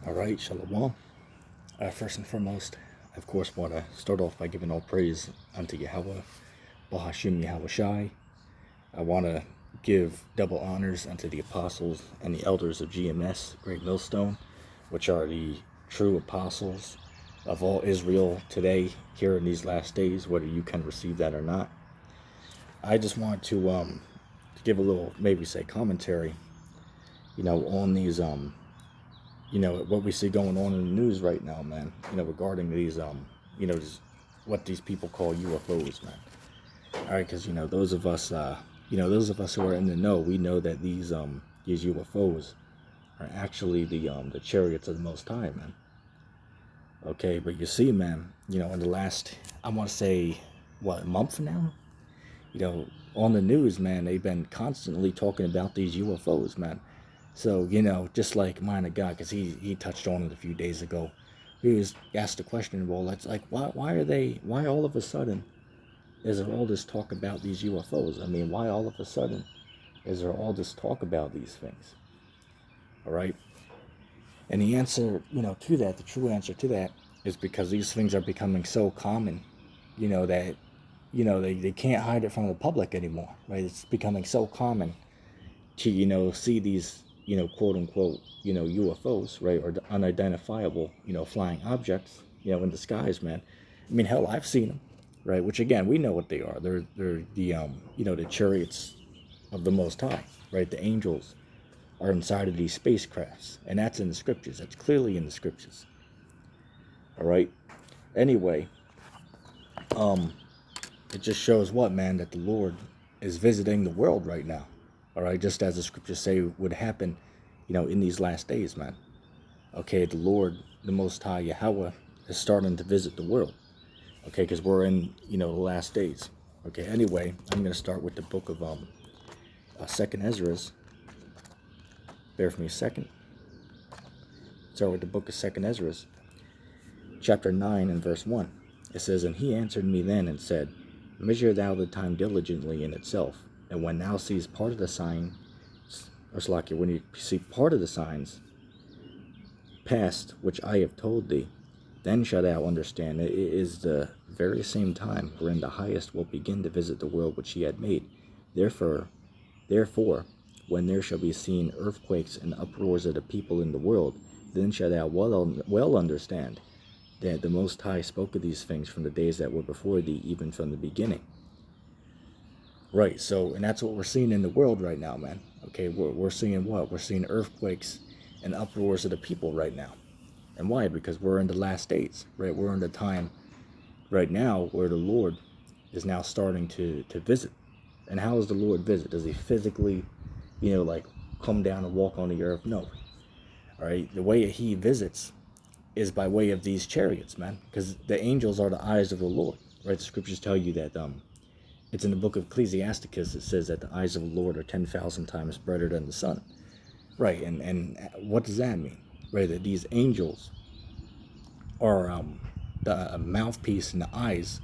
All right, Shalom. First and foremost, I of course want to start off by giving all praise unto Yahweh, Bahashim Yahweh Shai. I want to give double honors unto the apostles and the elders of GMS, Great Millstone, which are the true apostles of all Israel today, here in these last days, whether you can receive that or not. I just want to give a little, maybe say, commentary, on these what we see going on in the news right now, man, regarding these what these people call UFOs, man. All right, because those of us who are in the know, we know that these UFOs are actually the chariots of the Most High, man. Okay, but you see, man, in the last, I want to say, what, month now, on the news, man, they've been constantly talking about these UFOs, man. So, just like Mind of God, because he touched on it a few days ago, he was asked the question, well, it's like, why all of a sudden is there all this talk about these UFOs? I mean, why all of a sudden is there all this talk about these things? All right? And the answer, to that, the true answer to that, is because these things are becoming so common, that, they can't hide it from the public anymore, right? It's becoming so common to, see these, quote unquote, UFOs, right? Or unidentifiable, flying objects, in the skies, man. I mean, hell, I've seen them, right? Which again, we know what they are. They're the, the chariots of the Most High, right? The angels are inside of these spacecrafts, and that's in the scriptures. That's clearly in the scriptures. All right. Anyway, it just shows what, man, that the Lord is visiting the world right now. All right, just as the scriptures say would happen, in these last days, man. Okay, the Lord, the Most High Yahweh, is starting to visit the world. Okay, because we're in, the last days. Okay, anyway, I'm going to start with the book of 2nd Ezra's. Bear with me a second. Start with the book of 2nd Ezra's, chapter 9 and verse 1. It says, "And he answered me then and said, Measure thou the time diligently in itself, and when thou seest part of the sign, or when you see part of the signs past which I have told thee, then shalt thou understand it is the very same time wherein the highest will begin to visit the world which he had made. Therefore, when there shall be seen earthquakes and uproars of the people in the world, then shalt thou well understand that the Most High spoke of these things from the days that were before thee, even from the beginning." Right, so, and that's what we're seeing in the world right now, man. Okay, we're seeing what? We're seeing earthquakes and uproars of the people right now. And why? Because we're in the last days, right? We're in the time right now where the Lord is now starting to visit. And how does the Lord visit? Does he physically, come down and walk on the earth? No. All right, the way he visits is by way of these chariots, man. Because the angels are the eyes of the Lord, right? The scriptures tell you that, it's in the book of Ecclesiasticus, it says that the eyes of the Lord are 10,000 times brighter than the sun. Right, and what does that mean? Right, that these angels are the mouthpiece and the eyes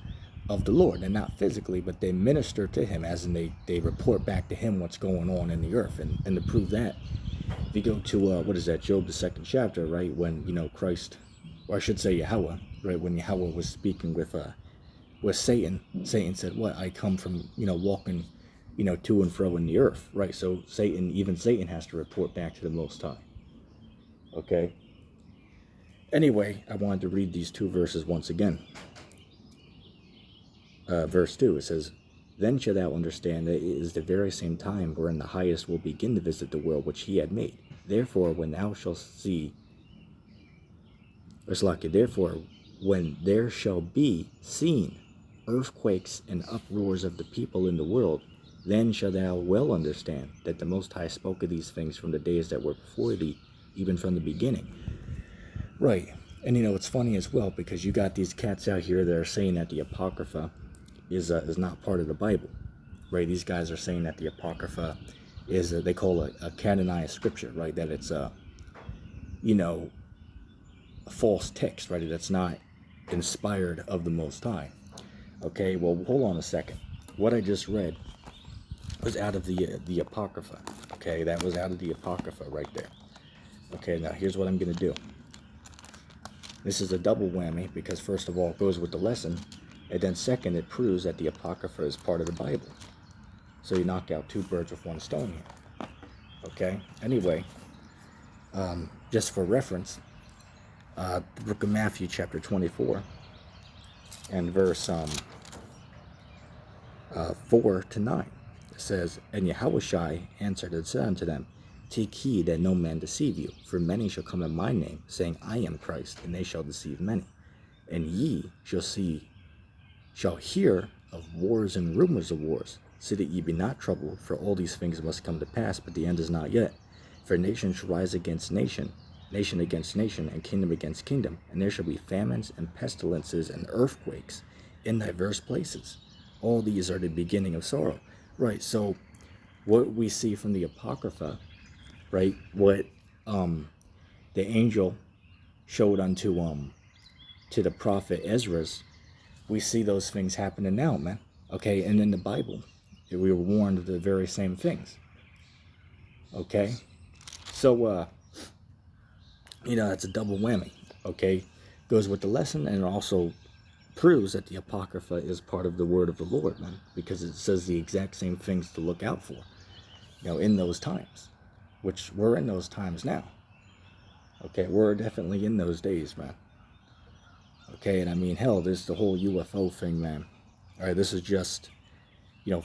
of the Lord, and not physically, but they minister to him, as in they report back to him what's going on in the earth. And to prove that, if you go to, Job, the 2nd chapter, right, when, Christ, or I should say Yahweh, right, when Yahweh was speaking with Satan, Satan said, what? I come from, walking, to and fro in the earth, right? So even Satan has to report back to the Most High. Okay. Anyway, I wanted to read these two verses once again. Verse 2, it says, "Then shalt thou understand that it is the very same time wherein the highest will begin to visit the world which he had made. Therefore, when thou shalt see, therefore, when there shall be seen earthquakes and uproars of the people in the world, then shalt thou well understand that the Most High spoke of these things from the days that were before thee, even from the beginning." Right, and it's funny as well, because you got these cats out here that are saying that the Apocrypha is not part of the Bible, right? These guys are saying that the Apocrypha is they call it a canonized scripture, right? That it's a false text, right? That's not inspired of the Most High. Okay, well, hold on a second. What I just read was out of the Apocrypha. Okay, that was out of the Apocrypha right there. Okay, now here's what I'm going to do. This is a double whammy because first of all, it goes with the lesson, and then second, it proves that the Apocrypha is part of the Bible. So you knock out two birds with one stone here. Okay? Anyway, just for reference, the book of Matthew chapter 24 and verse 4 to 9. It says, And Yahushua answered and said unto them, Take heed that no man deceive you, for many shall come in my name, saying, I am Christ, and they shall deceive many. And ye shall hear of wars and rumors of wars. See that ye be not troubled, for all these things must come to pass, but the end is not yet. For nation shall rise against nation, nation against nation, and kingdom against kingdom, and there shall be famines and pestilences and earthquakes in diverse places. All these are the beginning of sorrow. Right, so what we see from the Apocrypha, right, what the angel showed unto to the prophet Ezra's, we see those things happening now, man. Okay, and in the Bible, we were warned of the very same things. Okay, so that's a double whammy. Okay, goes with the lesson, and it also proves that the Apocrypha is part of the word of the Lord, man, because it says the exact same things to look out for, in those times, which we're in those times now. Okay, we're definitely in those days, man. Okay, and I mean, hell, there's the whole UFO thing, man. All right, this is just,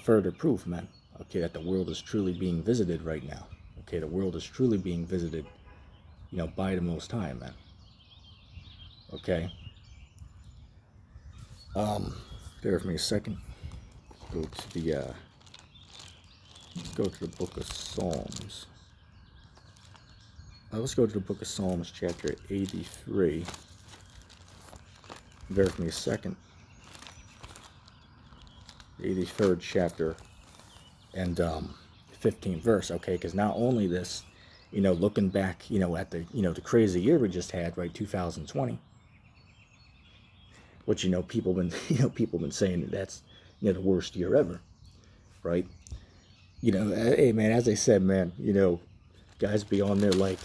further proof, man. Okay, that the world is truly being visited right now. Okay, the world is truly being visited, by the Most High, man. Okay. Bear with me a second. Go to the book of Psalms. Let's go to the book of Psalms, chapter 83. Bear with me a second. The 83rd chapter and 15th verse. Okay, because not only this, looking back, at the the crazy year we just had, right, 2020. Which people been saying that that's the worst year ever, right? Hey man, as I said, man, guys be on there like,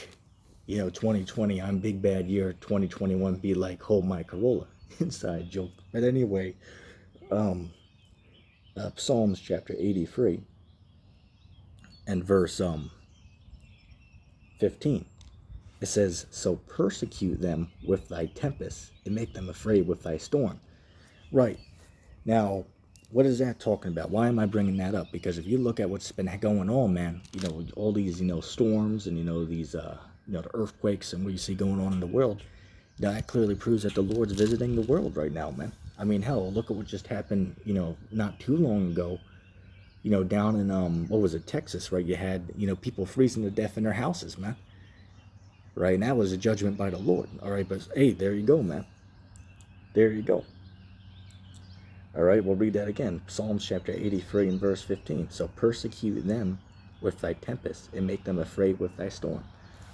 2020 I'm big bad year, 2021 be like hold my Corolla. Inside joke. But anyway, Psalms chapter 83 and verse 15. It says, So persecute them with thy tempest, and make them afraid with thy storm. Right. Now, what is that talking about? Why am I bringing that up? Because if you look at what's been going on, man, all these, storms and, these, the earthquakes and what you see going on in the world, that clearly proves that the Lord's visiting the world right now, man. I mean, hell, look at what just happened, not too long ago, down in, Texas, right? You had, people freezing to death in their houses, man. Right, and that was a judgment by the Lord. All right, but hey, there you go, man. There you go. All right, we'll read that again. Psalms chapter 83 and verse 15. So persecute them with thy tempest, and make them afraid with thy storm.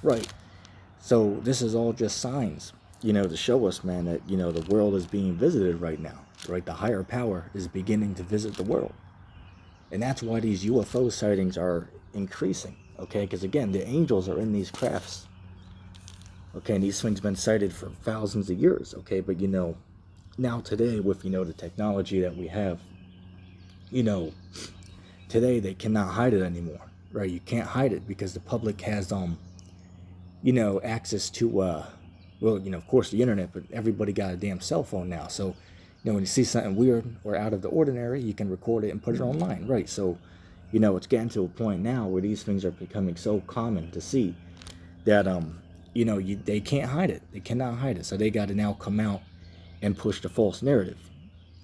Right. So this is all just signs, to show us, man, that, the world is being visited right now. Right, the higher power is beginning to visit the world. And that's why these UFO sightings are increasing. Okay, because again, the angels are in these crafts. Okay, and these things been sighted for thousands of years, okay, but now today with, the technology that we have, today they cannot hide it anymore, right? You can't hide it because the public has, access to, well, of course the internet, but everybody got a damn cell phone now, so, when you see something weird or out of the ordinary, you can record it and put it online, right? So, it's getting to a point now where these things are becoming so common to see that, they can't hide it. They cannot hide it. So they got to now come out and push the false narrative.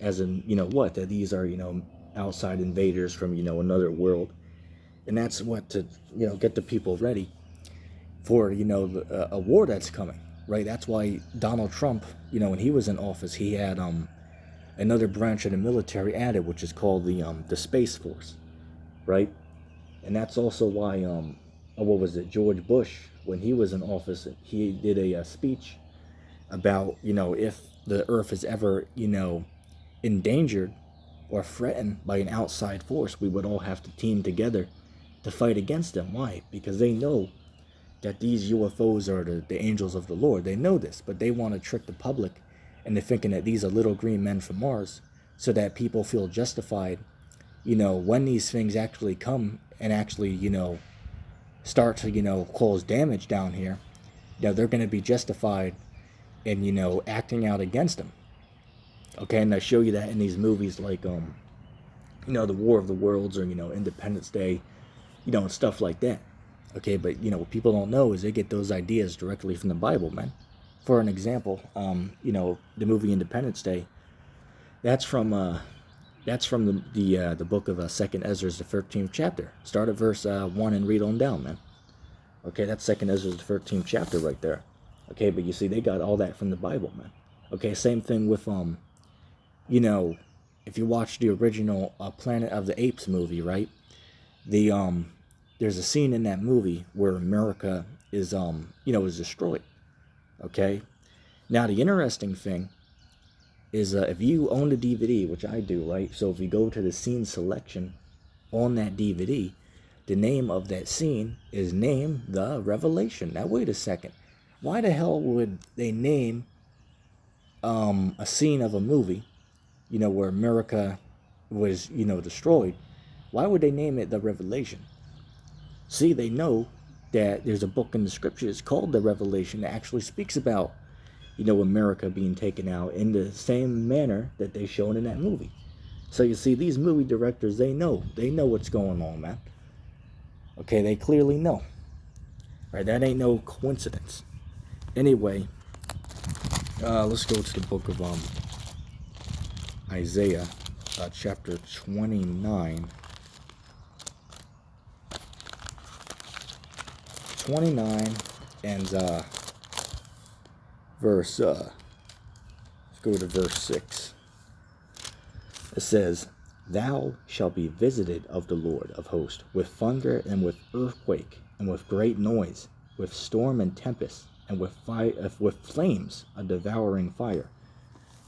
As in, that these are, outside invaders from, another world. And that's what to, get the people ready for, a war that's coming, right? That's why Donald Trump, when he was in office, he had another branch of the military added, which is called the Space Force, right? And that's also why, George Bush, when he was in office, he did a speech about, if the earth is ever, endangered or threatened by an outside force, we would all have to team together to fight against them. Why? Because they know that these UFOs are the angels of the Lord. They know this, but they want to trick the public into thinking that these are little green men from Mars, so that people feel justified, when these things actually come and actually, start to, cause damage down here. They're going to be justified in, acting out against them. Okay, and I show you that in these movies like, the War of the Worlds, or, Independence Day, and stuff like that. Okay, but, what people don't know is they get those ideas directly from the Bible, man. For an example, the movie Independence Day, that's from the book of 2nd Ezra, the 13th chapter. Start at verse 1 and read on down, man. Okay, that's 2nd Ezra, the 13th chapter right there. Okay, but you see, they got all that from the Bible, man. Okay, same thing with, if you watch the original Planet of the Apes movie, right? There's a scene in that movie where America is, is destroyed. Okay? Now, the interesting thing is, if you own the DVD, which I do, right? So if you go to the scene selection on that DVD, the name of that scene is named The Revelation. Now, wait a second. Why the hell would they name a scene of a movie, where America was, destroyed? Why would they name it The Revelation? See, they know that there's a book in the scriptures called The Revelation that actually speaks about, America being taken out in the same manner that they shown in that movie. So you see, these movie directors, they know what's going on, man. Okay, they clearly know. Right, that ain't no coincidence. Anyway, let's go to the book of Isaiah, chapter 29. 29 and verse, let's go to verse 6. It says, "Thou shalt be visited of the Lord of hosts with thunder and with earthquake and with great noise, with storm and tempest, and with fire, with flames, a devouring fire."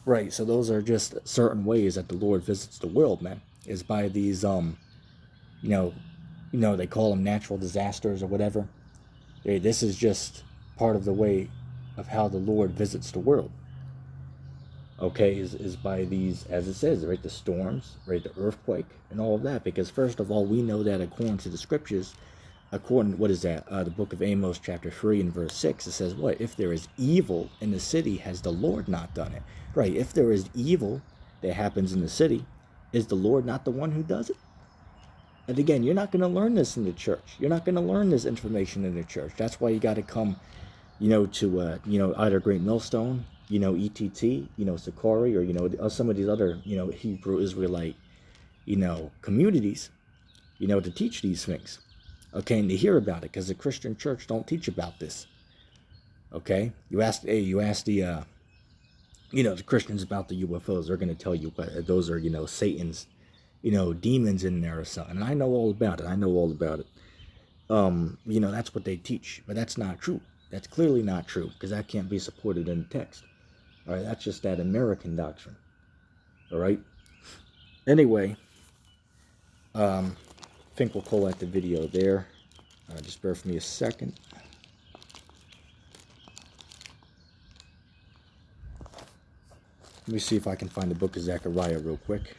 Right, so those are just certain ways that the Lord visits the world, man. Is by these, they call them natural disasters or whatever. This is just part of the way of how the Lord visits the world. Okay, is by these, as it says, right, the storms, right, the earthquake, and all of that. Because first of all, we know that according to the scriptures, what is that? The book of Amos, chapter 3 and verse 6, it says what? If there is evil in the city, has the Lord not done it? Right, if there is evil that happens in the city, is the Lord not the one who does it? And again, you're not going to learn this in the church. You're not going to learn this information in the church. That's why you got to come, to, either Great Millstone, ETT, Sakari, or, some of these other, Hebrew Israelite, communities, to teach these things. Okay, and to hear about it, because the Christian church don't teach about this. Okay, you ask the, the Christians about the UFOs, they're going to tell you what those are, Satan's, demons in there or something. And I know all about it. That's what they teach, but that's not true. That's clearly not true, because that can't be supported in the text. All right, that's just that American doctrine. All right. Anyway, I think we'll call that the video there. Just bear with me a second. Let me see if I can find the book of Zechariah real quick.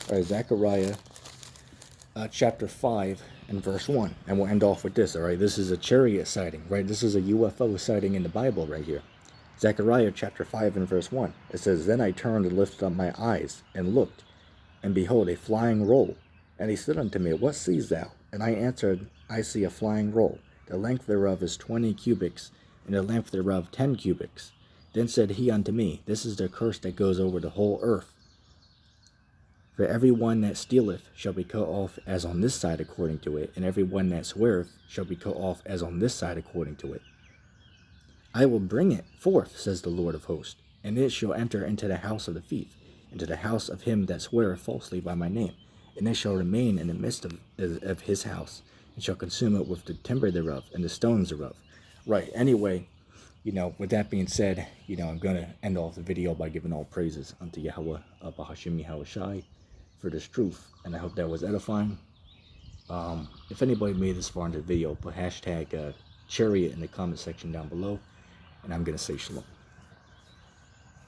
All right, Zechariah, chapter 5 and verse 1. And we'll end off with this, all right? This is a chariot sighting, right? This is a UFO sighting in the Bible right here. Zechariah, chapter 5 and verse 1. It says, "Then I turned and lifted up my eyes and looked, and behold, a flying roll. And he said unto me, What seest thou? And I answered, I see a flying roll. The length thereof is 20 cubits, and the length thereof 10 cubits. Then said he unto me, This is the curse that goes over the whole earth. For every one that stealeth shall be cut off as on this side according to it, and every one that sweareth shall be cut off as on this side according to it. I will bring it forth, says the Lord of hosts, and it shall enter into the house of the thief, into the house of him that sweareth falsely by my name, and it shall remain in the midst of his house, and shall consume it with the timber thereof, and the stones thereof." Right, anyway, with that being said, I'm going to end off the video by giving all praises unto Yahweh, Bahashim Yahweh Shai, for this truth, and I hope that was edifying. If anybody made this far into the video, put hashtag Chariot in the comment section down below, and I'm going to say shalom.